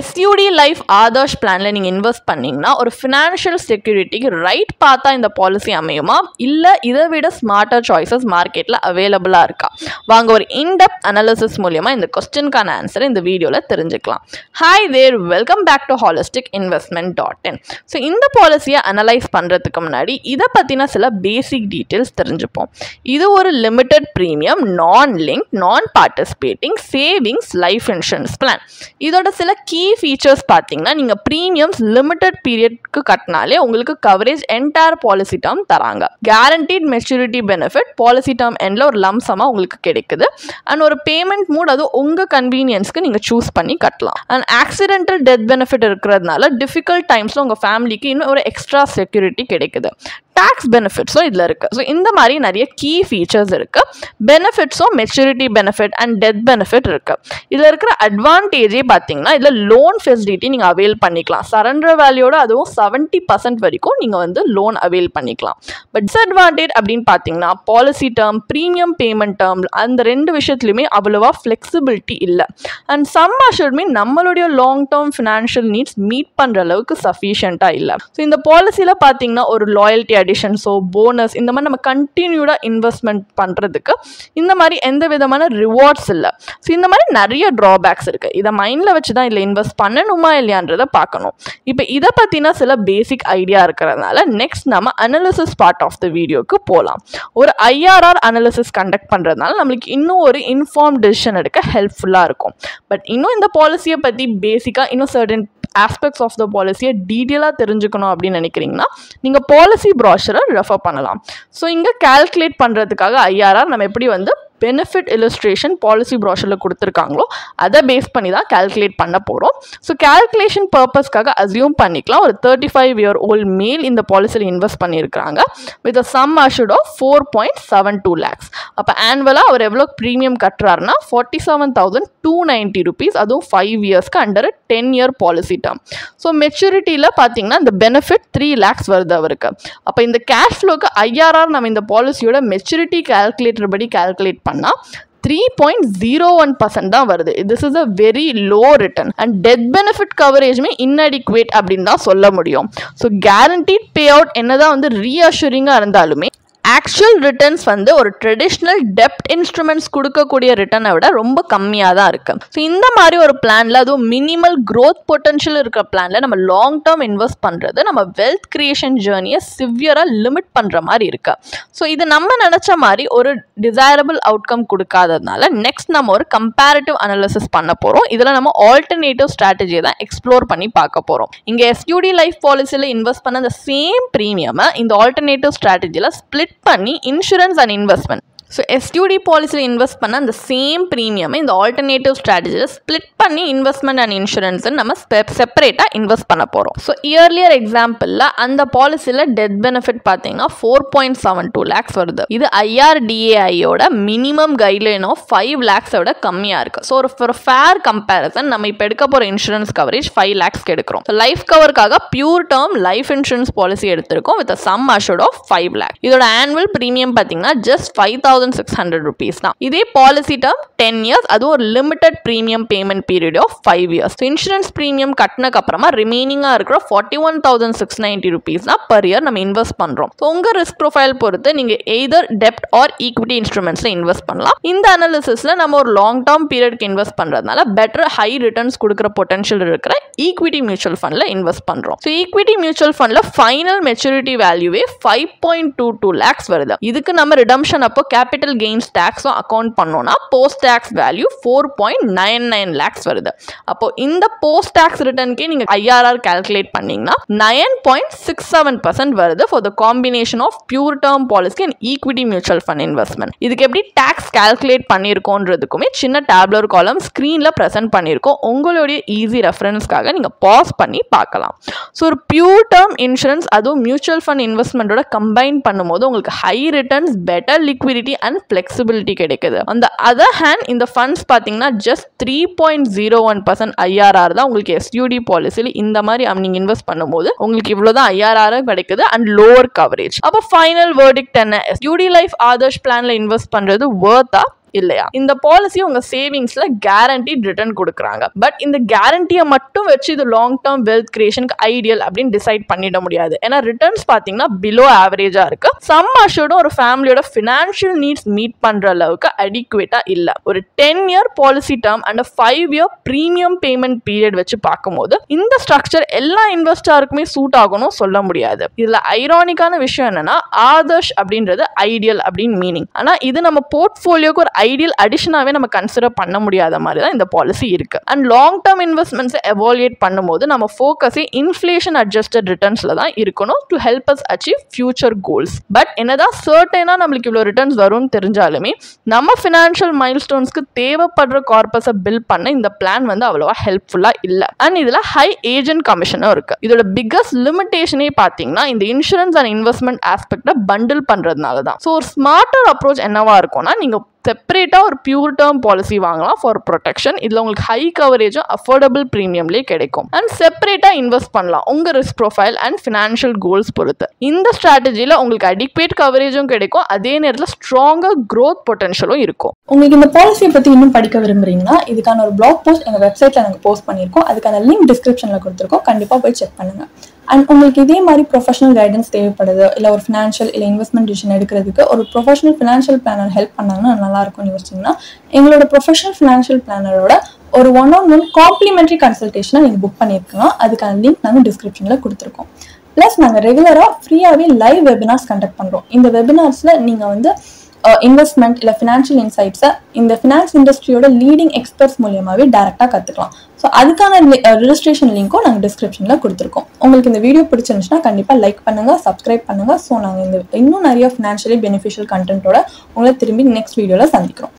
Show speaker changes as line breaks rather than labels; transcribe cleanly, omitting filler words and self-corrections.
SUD life Adarsh பிளான்ல நீங்க invest பண்ணீங்கன்னா ஒரு ஃபினான்ஷியல் செக்யூரிட்டிக்கு ரைட் பார்த்தா இந்த பாலிசி அமையுமா இல்ல இதை விட ஸ்மார்ட்டர் சாய்ஸஸ் மார்க்கெட்ல அவைலபிளா இருக்கா? வாங்க ஒரு இன்டெப்த் அனாலிசிஸ் மூலமா இந்த क्वेश्चनக்கான ஆன்சர் இந்த வீடியோல தெரிஞ்சுக்கலாம். Hi there, welcome back to holisticinvestment.in. So இந்த பாலிசியை அனலைஸ் பண்றதுக்கு முன்னாடி இதை பத்தின சில பேசிக் டீட்டெயில்ஸ் தெரிஞ்சுப்போம். இது ஒரு லிமிடெட் பிரீமியம் நான் லிங்க் நான் participating savings life insurance plan. இதோட சில கீ ஃபீச்சர்ஸ் பார்த்தீங்கன்னா நீங்கள் ப்ரீமியம்ஸ் லிமிடெட் பீரியட்க்கு கட்டினாலே உங்களுக்கு கவரேஜ் என்டையர் பாலிசி டேர்ம் தராங்க. Guaranteed maturity benefit policy term எண்டில் ஒரு லம்சமாக உங்களுக்கு கிடைக்குது. அண்ட் ஒரு பேமெண்ட் மூட் அது உங்கள் கன்வீனியன்ஸ்க்கு நீங்கள் சூஸ் பண்ணி கட்டலாம். அண்ட் ஆக்சிடென்டல் டெத் பெனிஃபிட் இருக்கிறதுனால டிஃபிகல்ட் டைம்ஸில் உங்கள் ஃபேமிலிக்கு இன்னும் ஒரு எக்ஸ்ட்ரா செக்யூரிட்டி கிடைக்குது. டேக்ஸ் பெனிஃபிட்ஸும் இதில் இருக்குது. ஸோ இந்த மாதிரி நிறைய கீ ஃபீச்சர்ஸ் இருக்குது. பெனிஃபிட்ஸும் maturity benefit and death benefit இருக்குது. இதில் இருக்கிற அட்வான்டேஜே பார்த்தீங்கன்னா இதில் லோன் ஃபெசிலிட்டி நீங்கள் அவைல் பண்ணிக்கலாம். சரண்டர் வேல்யூட அதுவும் 70% வரைக்கும் நீங்கள் லோன் அவைல் பண்ணிக்கலாம். பட் டிஸ்அட்வான்டேஜ் அப்படின்னு பார்த்தீங்கன்னா policy term premium payment term அந்த ரெண்டு விஷயத்துலையுமே அவ்வளோவா ஃப்ளெக்சிபிலிட்டி இல்லை. அண்ட் சம் அஷூர்ட்மே நம்மளுடைய long term financial needs meet பண்ணுற அளவுக்கு சஃபிஷியண்ட்டாக இல்லை. ஸோ இந்த பாலிசியில் பார்த்தீங்கன்னா ஒரு லாயல்ட்டி அடிஷன்ஸோ போனஸ் இந்த மாதிரி நம்ம கண்டினியூடாக இன்வெஸ்ட்மெண்ட் பண்ணுறதுக்கு இந்த மாதிரி எந்த விதமான ரிவார்ட்ஸ் இல்லை. ஸோ இந்த மாதிரி நிறைய ட்ராபேக்ஸ் இருக்குது. இதை மைண்டில் வச்சு தான் இதில் இன்வெஸ்ட் பண்ணணுமா இல்லையான்றதை பார்க்கணும். இப்போ இதை பற்றின சில பேசிக் ஐடியா இருக்கிறதுனால நெக்ஸ்ட் நம்ம அனாலிசிஸ் பார்ட் ஆஃப் த வீடியோக்கு போகலாம். ஒரு IRR அனாலிசிஸ் கண்டக்ட் பண்ணுறதுனால நம்மளுக்கு இன்னும் ஒரு இன்ஃபார்ம் டெசிஷன் எடுக்க ஹெல்ப்ஃபுல்லாக இருக்கும். பட் இன்னும் இந்த பாலிசியை பற்றி பேசிக்காக இன்னும் சர்டன் ஆஸ்பெக்ட்ஸ் ஆஃப் த பாலிசியை டீட்டெயிலாக தெரிஞ்சுக்கணும் அப்படின்னு நினைக்கிறீங்கன்னா நீங்கள் பாலிசி ப்ராஷரை ரெஃபர் பண்ணலாம். ஸோ இங்கே கால்குலேட் பண்ணுறதுக்காக IRR நம்ம எப்படி பெனிஃபிட் இல்லுஸ்ட்ரேஷன் பாலிசி ப்ராஷரில் கொடுத்துருக்காங்களோ அதை பேஸ் பண்ணி தான் கால்குலேட் பண்ண போகிறோம். ஸோ கால்குலேஷன் பர்பஸ்க்காக அசியூம் பண்ணிக்கலாம் ஒரு 35-year-old மேல் இந்த பாலிசியில் இன்வெஸ்ட் பண்ணியிருக்கிறாங்க with a sum assured of 4.72 lakhs. அப்போ ஆனுவலாக அவர் எவ்வளோ ப்ரீமியம் கட்டுறாருன்னா 47,290 rupees, அதுவும் 5 yearsக்கு under 10-year policy term. So மெச்சூரிட்டியில் பார்த்தீங்கன்னா இந்த பெனிஃபிட் 3 lakhs வருது அவருக்கு. அப்போ இந்த கேஷ் ஃப்ளோக்கு IRR நம்ம இந்த பாலிசியோட மெச்சூரிட்டி கால்குலேட்டர் படி கால்குலேட் பண்ணால் 3.01% தான் வருது. This is a very low return and death benefit கவரேஜுமே இன்அடிக்குவேட் அப்படின்னு தான் சொல்ல முடியும். ஸோ கேரண்டீட் பே அவுட் என்னதான் ரீஅஷூரிங்காக இருந்தாலுமே ஆக்சுவல் ரிட்டர்ன்ஸ் ஒரு ட்ரெடிஷ்னல் டெப்ட் இன்ஸ்ட்ருமெண்ட்ஸ் கொடுக்கக்கூடிய ரிட்டர்னை விட ரொம்ப கம்மியாக தான் இருக்குது. ஸோ இந்த மாதிரி ஒரு பிளானில் அதுவும் மினிமல் க்ரோத் பொட்டன்ஷியல் இருக்கிற பிளானில் நம்ம லாங் டேர்ம் இன்வெஸ்ட் பண்ணுறது நம்ம வெல்த் கிரியேஷன் ஜேர்னியை சிவியராக லிமிட் பண்ணுற மாதிரி இருக்குது. ஸோ இது நம்ம நினச்ச மாதிரி ஒரு டிசைரபிள் அவுட்கம் கொடுக்காததுனால நெக்ஸ்ட் நம்ம ஒரு கம்பேரிட்டிவ் அனாலிசிஸ் பண்ண போகிறோம். இதில் நம்ம ஆல்டர்னேட்டிவ் ஸ்ட்ராட்டஜியை தான் எக்ஸ்ப்ளோர் பண்ணி பார்க்க போகிறோம். இங்கே SUD லைஃப் பாலிசியில் இன்வெஸ்ட் பண்ண அந்த சேம் ப்ரீமியமை இந்த ஆல்டர்னேட்டிவ் ஸ்ட்ராட்டஜியில் ஸ்பிளிட் பண்ணி insurance and investment so SUD பாலிசியில் இன்வெஸ்ட் பண்ண அந்த சேம் ப்ரீமியமை இந்த ஆல்டர்னேட்டிவ் ஸ்ட்ராட்டஜியில் ஸ்பிளிட் பண்ணி இன்வெஸ்ட்மெண்ட் அண்ட் இன்சூரன்ஸ் நம்ம செப்பரேட்டாக இன்வெஸ்ட் பண்ண போகிறோம். ஸோ இயர்லியர் எக்ஸாம்பிளில் அந்த பாலிசியில் டெத் பெனிஃபிட் பார்த்தீங்கன்னா 4.72 lakhs வருது. இது IRDAIயோட மினிமம் கைட்லைன் ஆஃப் 5 lakhs-ஓட கம்மியாக இருக்குது. ஸோ ஒரு ஃபேர் கம்பேரிசன் நம்ம இப்போ எடுக்க போகிற இன்சூரன்ஸ் கவரேஜ் 5 lakhs எடுக்கிறோம். ஸோ லைஃப் கவருக்காக pure term life insurance policy எடுத்திருக்கோம் with sum assured of 5 lakhs. இதோட ஆனுவல் ப்ரீமியம் பார்த்தீங்கன்னா ஜஸ்ட் 5,600 rupees தான். இதே பாலிசி டேர்ம் 10 years, அதுவும் ஒரு limited premium payment period of 5 years. Insurance premium கட்டினக்கு அப்புறமா ரிமைனிங்காக இருக்கிற 41,690 rupees தான் பர் இயர் நம்ம இன்வெஸ்ட் பண்ணுறோம். ஸோ உங்கள் ரிஸ்க் ப்ரொஃபைல் பொறுத்து நீங்கள் எய்தர் டெப்ட் ஆர் ஈக்விட்டி இன்ஸ்ட்ருமெண்ட்ஸில் இன்வெஸ்ட் பண்ணலாம். இந்த அனாலிசிஸில் நம்ம ஒரு லாங் டேர்ம் பீரியட்க்கு இன்வெஸ்ட் பண்ணுறதுனால பெட்டர் ஹை ரிட்டர்ன்ஸ் கொடுக்குற பொட்டன்ஷியல் இருக்கிற ஈக்விட்டி மியூச்சுவல் ஃபண்டில் இன்வெஸ்ட் பண்ணுறோம். ஸோ ஈக்விட்டி மியூச்சுவல் ஃபண்டில் ஃபைனல் மெச்சூரிட்டி வேல்யூவே 5.22 lakhs வருது. இதுக்கு நம்ம ரிடம்ஷன் அப்போ கேபிட்டல் கெயின்ஸ் டேக்ஸும் அக்கௌண்ட் பண்ணோம்னா போஸ்ட் டேக்ஸ் வேல்யூ 4.99 lakhs வருது. அப்போ இந்த போஸ்ட் டேக்ஸ் ரிட்டர்னுக்கே நீங்கள் IRR கால்குலேட் பண்ணீங்கன்னா 9.67% வருது for the combination of pure term policy and equity mutual fund investment. இதுக்கு எப்படி டேக்ஸ் கால்குலேட் பண்ணியிருக்கோன்றதுக்குமே சின்ன டேப்லர் காலம் ஸ்க்ரீனில் ப்ரெசென்ட் பண்ணியிருக்கோம். உங்களுடைய ஈஸி ரெஃபரன்ஸ்க்காக நீங்கள் பாஸ் பண்ணி பார்க்கலாம். ஸோ ஒரு பியூர் டேர்ம் இன்சூரன்ஸ் அதுவும் மியூச்சுவல் ஃபண்ட் இன்வெஸ்ட்மெண்ட்டோட கம்பைன் பண்ணும்போது உங்களுக்கு high returns, better liquidity and flexibility கிடைக்குது. அந்த அதர் ஹேண்ட் இந்த ஃபண்ட்ஸ் பார்த்தீங்கன்னா ஜஸ்ட் 3.01% IRR தான் உங்களுக்கு SUD பாலிசியில் இந்த மாதிரி நீங்கள் இன்வெஸ்ட் பண்ணும்போது உங்களுக்கு இவ்வளோதான் IRR கிடைக்குது அண்ட் லோவர் கவரேஜ். அப்போ ஃபைனல் வேர்டிக்ட் என்ன? SUD லைஃப் ஆதர்ஷ் பிளானில் இன்வெஸ்ட் பண்ணுறது வர்த்தா இல்லையா? இந்த பாலிசி உங்க சேவிங்ஸ்ல கேரண்டீட் ரிட்டர்ன் கொடுக்குறாங்க. பட் இந்த கேரண்டியை மட்டும் வச்சு இது லாங் டேர்ம் வெல்த் கிரியேஷனுக்கு ஐடியல் அப்படின்னு டிசைட் பண்ணிட முடியாது. ஏன்னா ரிட்டர்ன்ஸ் பாத்தீங்கன்னா பிலோ ஆவரேஜா இருக்கு. சம் அஷ்யூர்டும் ஒரு ஃபேமிலியோட ஃபினான்ஷியல் நீட்ஸ் மீட் பண்ற அளவுக்கு அடிக்குவேட்டா இல்ல. ஒரு 10-year policy term and 5-year premium payment period வச்சு பார்க்கும்போது இந்த ஸ்ட்ரக்சர் எல்லா இன்வெஸ்டருக்குமே சூட் ஆகணும் சொல்ல முடியாது. இதுல ஐரானிக்கான விஷயம் என்னன்னா ஆதர்ஷ் அப்படின்றது ஐடியல் அப்படின்னு மீனிங். ஆனா இது நம்ம போர்ட்ஃபோலியோக்கு ஒரு ஐடியல் அடிஷனாவே நம்ம கன்சிடர் பண்ண முடியாத மாதிரி தான் இந்த பாலிசி இருக்கு. And long term investments evaluate பண்ணும்போது நம்ம ஃபோக்கஸே இன்ஃப்ளேஷன் அட்ஜஸ்டட் ரிட்டர்ன்ஸ்ல தான் இருக்கணும் to help us achieve future goals. But என்னதான் சர்டைனா நம்மளுக்கு இவ்வளவு ரிட்டர்ன்ஸ் வரும்னு தெரிஞ்சாலுமே நம்ம ஃபினான்ஷியல் மைல்ஸ்டோன்ஸ்க்கு தேவைப்படுற கார்பஸை பில்ட் பண்ண இந்த பிளான் வந்து அவ்வளவா ஹெல்ப்ஃபுல்லா இல்ல. அண்ட் இதுல ஹை ஏஜென்ட் கமிஷனும் இருக்கு. இதோட பிகஸ்ட் லிமிடேஷனே பாத்தீங்கன்னா இந்த insurance and investment aspect bundle பண்றதுனால தான். ஸோ ஒரு ஸ்மார்ட்டர் அப்ரோச் என்னவா இருக்கும்னா நீங்க செப்பரேட்டா ஒரு பியூர் டேர்ம் பாலிசி வாங்கலாம் ஃபார் ப்ரொடெக்ஷன். இதுல உங்களுக்கு ஹை கவரேஜும் அஃபோர்டபுள் பிரீமியம்லேயே கிடைக்கும். அண்ட் செப்பரேட்டா இன்வெஸ்ட் பண்ணலாம் உங்க risk profile and financial goals பொறுத்து. இந்த ஸ்ட்ராட்டஜில உங்களுக்கு அடிக்வேட் கவரேஜும் கிடைக்கும், அதே நேரத்தில் ஸ்ட்ராங்கர் க்ரோத் பொட்டன்ஷியலும் இருக்கும்.
உங்களுக்கு இந்த பாலிசியை பத்தி இன்னும் படிக்க விரும்புறீங்கன்னா இதுக்கான ஒரு பிளாக் போஸ்ட் எங்க வெப்சைட்ல நாங்கள் போஸ்ட் பண்ணியிருக்கோம். அதுக்கான லிங்க் டிஸ்கிரிப்ஷன்ல கொடுத்துருக்கோம், கண்டிப்பா போய் செக் பண்ணுங்க. அண்ட் உங்களுக்கு இதே மாதிரி ப்ரொஃபஷனல் கைடன்ஸ் தேவைப்படுது, இல்லை ஒரு ஃபினான்ஷியல் இல்லை இன்வெஸ்ட்மெண்ட் டிசிஷன் எடுக்கிறதுக்கு ஒரு ப்ரொஃபஷனல் ஃபினான்ஷியல் பிளானர் ஹெல்ப் பண்ணாங்கன்னா நல்லா இருக்கும்னு யோசிச்சிங்கன்னா எங்களோட ப்ரொஃபஷனல் ஃபினான்ஷியல் பிளானரோட ஒரு 1-on-1 காம்ப்ளிமெண்ட்ரி கன்சல்டேஷனை நீங்கள் புக் பண்ணியிருக்கலாம். அதுக்கான லிங்க் நாங்கள் டிஸ்கிரிப்ஷனில் கொடுத்துருக்கோம். ப்ளஸ் நாங்கள் ரெகுலராக ஃப்ரீயாகவே லைவ் வெபினார்ஸ் கண்டக்ட் பண்ணுறோம். இந்த வெபினார்ஸில் நீங்கள் வந்து இன்வெஸ்ட்மெண்ட் இல்லை ஃபினான்ஷியல் இன்சைட்ஸை இந்த ஃபினான்ஸ் இண்டஸ்ட்ரியோட லீடிங் எக்ஸ்பர்ட்ஸ் மூலியமாகவே டேரெக்டாக கற்றுக்கலாம். ஸோ அதுக்கான ரெஜிஸ்ட்ரேஷன் லிங்க்கும் நாங்கள் டிஸ்கிரிப்ஷனில் கொடுத்துருக்கோம். உங்களுக்கு இந்த வீடியோ பிடிச்சிருந்துச்சுன்னா கண்டிப்பாக லைக் பண்ணுங்கள், சப்ஸ்கிரைப் பண்ணுங்கள். ஸோ நாங்கள் இன்னும் நிறைய ஃபினான்ஷியலி பெனிஃபிஷியல் கண்டென்ட்டோட உங்களை திரும்பி நெக்ஸ்ட் வீடியோவில் சந்திக்கிறோம்.